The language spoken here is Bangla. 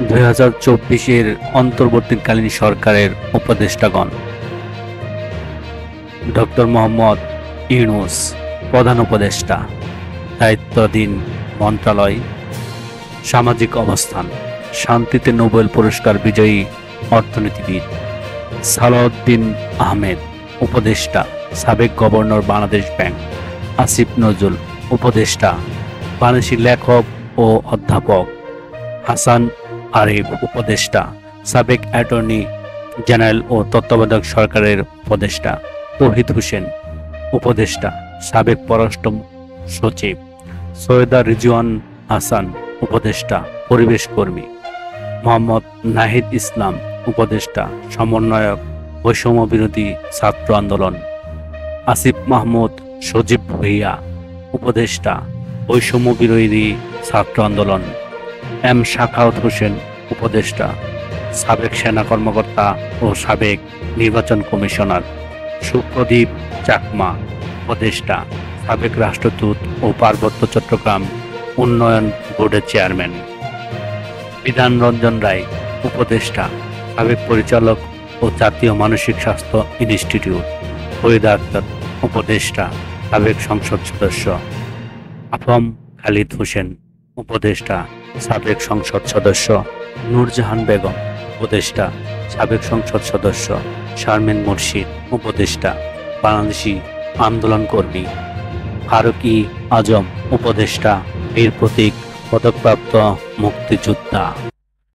2024-এর অন্তর্বর্তীকালীন সরকারের উপদেষ্টাগণ। ডক্টর মোহাম্মদ ইউনূস, প্রধান উপদেষ্টা, দায়িত্বাধীন মন্ত্রণালয়, সামাজিক অবস্থান। শান্তিতে নোবেল পুরস্কার বিজয়ী অর্থনীতিবিদ সালাউদ্দিন আহমেদ, উপদেষ্টা, সাবেক গভর্নর বাংলাদেশ ব্যাংক। আসিফ নজরুল, উপদেষ্টা, বাংলাদেশি লেখক ও অধ্যাপক। হাসান আরিফ, উপদেষ্টা, সাবেক অ্যাটর্নি জেনারেল ও তত্ত্বাবধায়ক সরকারের উপদেষ্টা। তৌহিদ হোসেন, উপদেষ্টা, সাবেক পররাষ্ট্র সচিব। সৈয়দা রিজওয়ান হাসান, উপদেষ্টা, পরিবেশ কর্মী। মোহাম্মদ নাহিদ ইসলাম, উপদেষ্টা, সমন্বয়ক, বৈষম্য বিরোধী ছাত্র আন্দোলন। আসিফ মাহমুদ সজীব ভুঁইয়া, উপদেষ্টা, বৈষম্য বিরোধী ছাত্র আন্দোলন। এম সাখাওয়াত হোসেন, উপদেষ্টা, সাবেক সেনা কর্মকর্তা ও সাবেক নির্বাচন কমিশনার। সুপ্রদীপ চাকমা, উপদেষ্টা, সাবেক রাষ্ট্রদূত ও পার্বত্য চট্টগ্রাম উন্নয়ন বোর্ডের চেয়ারম্যান। বিধান রঞ্জন রায়, উপদেষ্টা, সাবেক পরিচালক ও জাতীয় মানসিক স্বাস্থ্য ইনস্টিটিউট। ফরিদা আক্তার, উপদেষ্টা, সাবেক সংসদ সদস্য। আফম খালিদ হোসেন, উপদেষ্টা, সাবেক সংসদ সদস্য। নূরজাহান বেগম, উপদেষ্টা, সাবেক সংসদ সদস্য। শারমিন মুর্শিদ, উপদেষ্টা, বাংলাদেশি আন্দোলন কর্মী। ফারুক-ই আজম, উপদেষ্টা, বীর প্রতীক পদকপ্রাপ্ত মুক্তিযোদ্ধা।